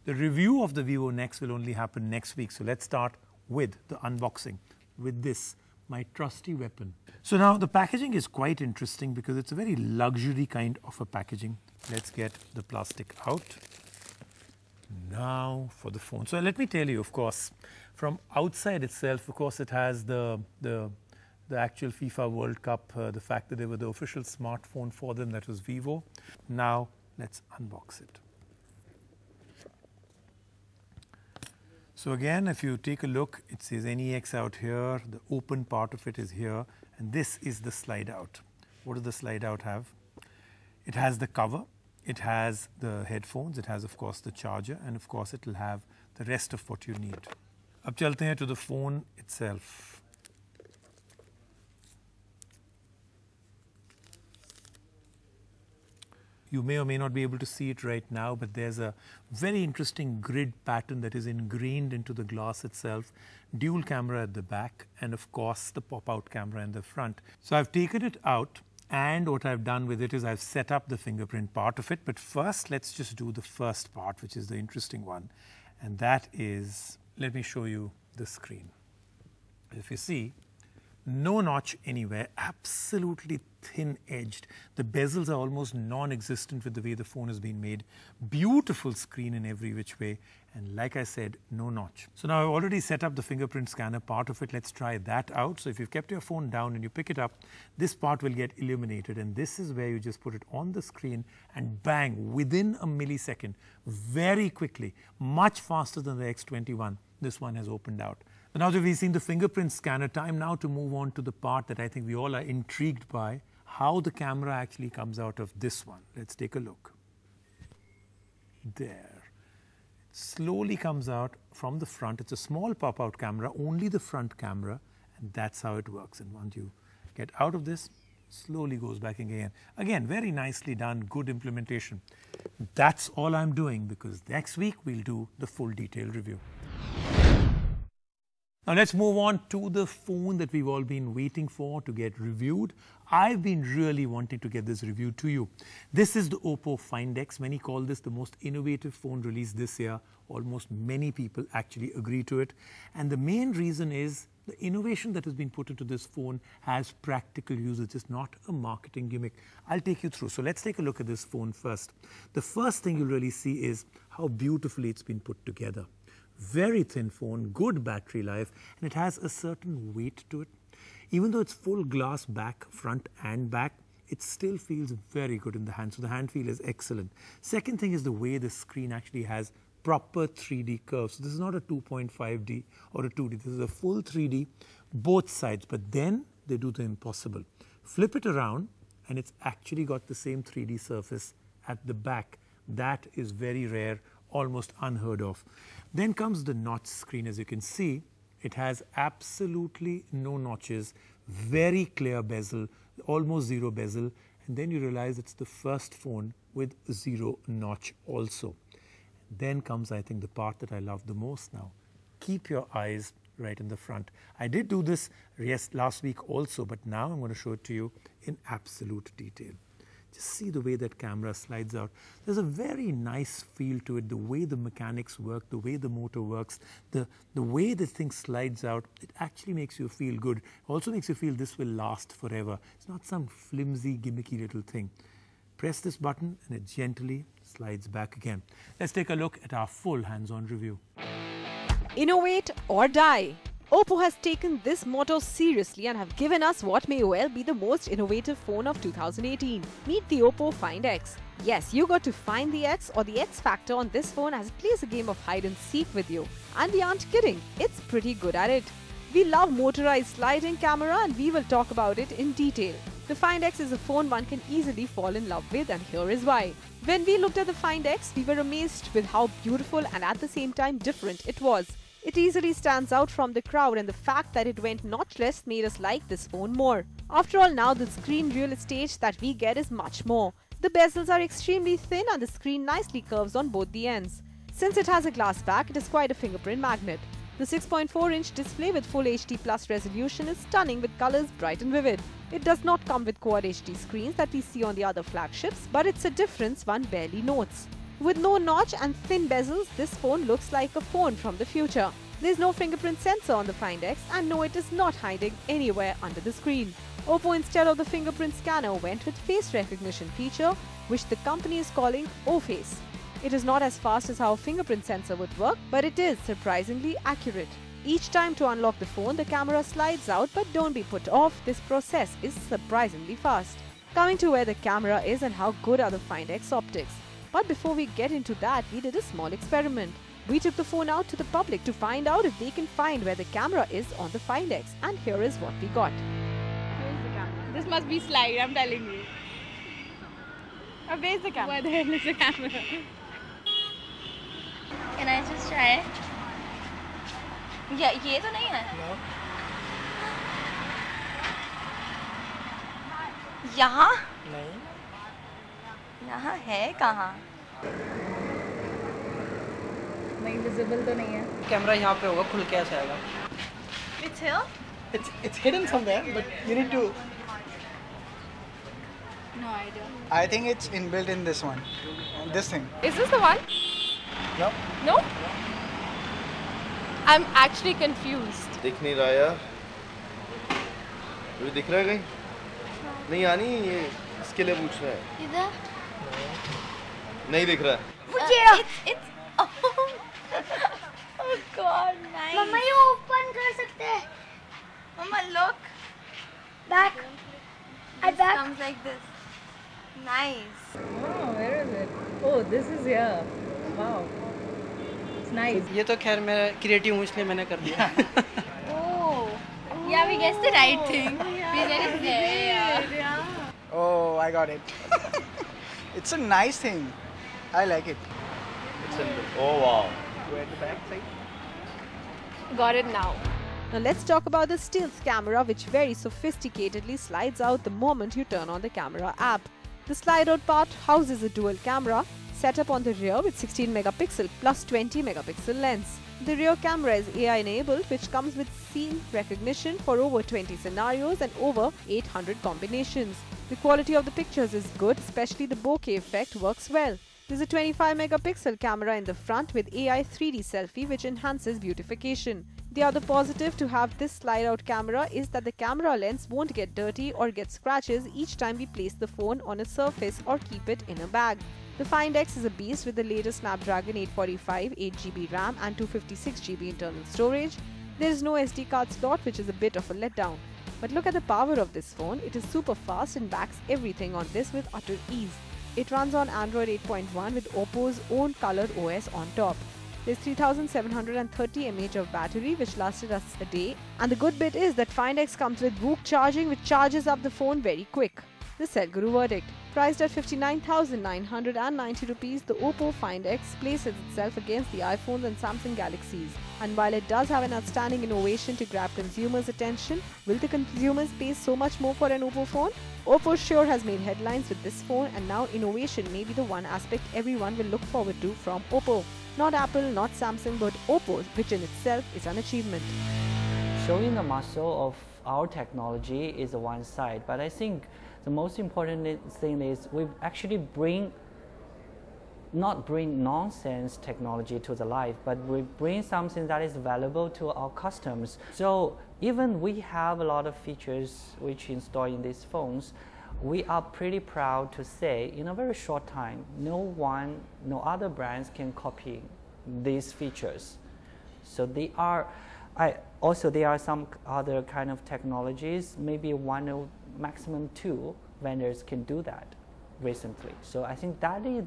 The review of the Vivo Nex will only happen next week. So let's start with the unboxing with this, my trusty weapon. So now the packaging is quite interesting because it's a very luxury kind of a packaging. Let's get the plastic out. Now for the phone. So let me tell you, of course, from outside itself, of course, it has the actual FIFA World Cup, the fact that they were the official smartphone for them, that was Vivo. Now let's unbox it. So again, if you take a look, it says NEX out here, the open part of it is here, and this is the slide out. What does the slide out have? It has the cover, it has the headphones, it has of course the charger, and of course it will have the rest of what you need. Ab chalte hain to the phone itself. You may or may not be able to see it right now, but there's a very interesting grid pattern that is ingrained into the glass itself. Dual camera at the back, and of course the pop-out camera in the front. So I've taken it out, and what I've done with it is I've set up the fingerprint part of it. But first, let's just do the first part, which is the interesting one. And that is, let me show you the screen. If you see, no notch anywhere, absolutely thin-edged. The bezels are almost non-existent with the way the phone has been made. Beautiful screen in every which way. And like I said, no notch. So now I've already set up the fingerprint scanner part of it. Let's try that out. So if you've kept your phone down and you pick it up, this part will get illuminated. And this is where you just put it on the screen and bang, within a millisecond, very quickly, much faster than the X21, this one has opened out. So now that we've seen the fingerprint scanner, time now to move on to the part that I think we all are intrigued by, how the camera actually comes out of this one. Let's take a look. There. It slowly comes out from the front. It's a small pop-out camera, only the front camera, and that's how it works. And once you get out of this, slowly goes back again. Again, very nicely done, good implementation. That's all I'm doing because next week we'll do the full detailed review. Now let's move on to the phone that we've all been waiting for to get reviewed. I've been really wanting to get this review to you. This is the Oppo Find X. Many call this the most innovative phone released this year. Almost many people actually agree to it. And the main reason is the innovation that has been put into this phone has practical use. It's just not a marketing gimmick. I'll take you through. So let's take a look at this phone first. The first thing you'll really see is how beautifully it's been put together. Very thin phone, good battery life, and it has a certain weight to it. Even though it's full glass back, front and back, it still feels very good in the hand. So the hand feel is excellent. Second thing is the way the screen actually has proper 3D curves. So this is not a 2.5D or a 2D. This is a full 3D, both sides. But then they do the impossible. Flip it around, and it's actually got the same 3D surface at the back. That is very rare, almost unheard of. Then comes the notch screen. As you can see, it has absolutely no notches, very clear bezel, almost zero bezel, and then you realize it's the first phone with zero notch also. Then comes, I think, the part that I love the most now. Keep your eyes right in the front. I did do this, yes, last week also, but now I'm going to show it to you in absolute detail. Just see the way that camera slides out. There's a very nice feel to it, the way the mechanics work, the way the motor works, the way the thing slides out. It actually makes you feel good. It also makes you feel this will last forever. It's not some flimsy, gimmicky little thing. Press this button and it gently slides back again. Let's take a look at our full hands-on review. Innovate or die. Oppo has taken this motto seriously and have given us what may well be the most innovative phone of 2018. Meet the Oppo Find X. Yes, you got to find the X or the X factor on this phone as it plays a game of hide and seek with you. And we aren't kidding, it's pretty good at it. We love motorized sliding camera and we will talk about it in detail. The Find X is a phone one can easily fall in love with, and here is why. When we looked at the Find X, we were amazed with how beautiful and at the same time different it was. It easily stands out from the crowd, and the fact that it went notchless made us like this phone more. After all, now the screen real estate that we get is much more. The bezels are extremely thin and the screen nicely curves on both the ends. Since it has a glass back, it is quite a fingerprint magnet. The 6.4-inch display with Full HD Plus resolution is stunning with colors bright and vivid. It does not come with Quad HD screens that we see on the other flagships, but it's a difference one barely notes. With no notch and thin bezels, this phone looks like a phone from the future. There's no fingerprint sensor on the Find X, and no, it is not hiding anywhere under the screen. Oppo, instead of the fingerprint scanner, went with face recognition feature, which the company is calling O-Face. It is not as fast as how a fingerprint sensor would work, but it is surprisingly accurate. Each time to unlock the phone, the camera slides out, but don't be put off, this process is surprisingly fast. Coming to where the camera is and how good are the Find X optics. But before we get into that, we did a small experiment. We took the phone out to the public to find out if they can find where the camera is on the Find X, and here is what we got. Where's the camera? This must be slide, I'm telling you. Where's the camera? Where the hell is the camera? Can I just try? Yeah, ये तो नहीं है? No. यहाँ? नहीं. यहाँ है कहाँ? नहीं visible तो नहीं है. कैमरा यहाँ पे होगा, खुल के ऐसे आएगा. It's here? It's hidden somewhere, but you need to. No idea. I think it's inbuilt in this one. This thing. Is this the one? No. No? I'm actually confused. दिख नहीं रहा यार. मुझे दिख रहा है कहीं? नहीं आनी ये इसके लिए पूछ रहा है. इधर? नहीं दिख रहा. It's oh God, nice. मम्मा ये open कर सकते हैं. Mama, look. Back. At back. Comes like this. Nice. Oh, where is it? Oh, this is here. Wow. It's nice. ये तो खैर मैं क्रिएटिव हूँ इसलिए मैंने कर दिया. Oh. Yeah, we guessed the right thing. We did it there. Yeah. Oh, I got it. It's a nice thing. I like it. It's in oh wow. Go at the back side. Got it now. Now let's talk about the stealth camera, which very sophisticatedly slides out the moment you turn on the camera app. The slide out part houses a dual camera set up on the rear with 16 megapixel plus 20 megapixel lens. The rear camera is AI enabled, which comes with scene recognition for over 20 scenarios and over 800 combinations. The quality of the pictures is good, especially the bokeh effect works well. There's a 25 megapixel camera in the front with AI 3D selfie, which enhances beautification. The other positive to have this slide out camera is that the camera lens won't get dirty or get scratches each time we place the phone on a surface or keep it in a bag. The Find X is a beast with the latest Snapdragon 845, 8GB RAM and 256GB internal storage. There is no SD card slot, which is a bit of a letdown. But look at the power of this phone. It is super fast and backs everything on this with utter ease. It runs on Android 8.1 with Oppo's own colored OS on top. There's 3730 mAh of battery, which lasted us a day. And the good bit is that Find X comes with Whoop charging, which charges up the phone very quick. The Sell Guru verdict. Priced at 59,990 rupees, the Oppo Find X places itself against the iPhones and Samsung Galaxies. And while it does have an outstanding innovation to grab consumers' attention, will the consumers pay so much more for an Oppo phone? Oppo sure has made headlines with this phone, and now innovation may be the one aspect everyone will look forward to from Oppo. Not Apple, not Samsung, but Oppo, which in itself is an achievement. Showing the muscle of our technology is one side, but I think the most important thing is we actually not bring nonsense technology to the life, but we bring something that is valuable to our customers. So even we have a lot of features which install in these phones, we are pretty proud to say in a very short time, no other brands can copy these features. So there are some other kind of technologies, maybe one or maximum two vendors can do that recently. So I think that is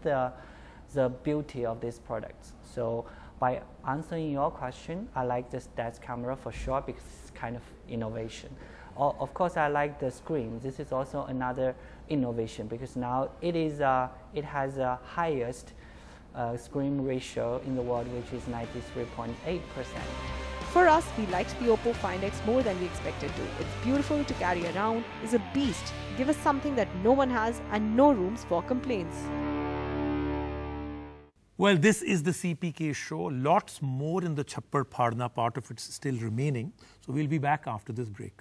the beauty of these products. So by answering your question, I like the stats camera for sure because it's kind of innovation. Of course, I like the screen. This is also another innovation because now it has the highest screen ratio in the world, which is 93.8%. For us, we liked the Oppo Find X more than we expected to. It's beautiful to carry around, is a beast. Give us something that no one has and no rooms for complaints. Well, this is the CPK show. Lots more in the Chappar Padna part of it still remaining. So we'll be back after this break.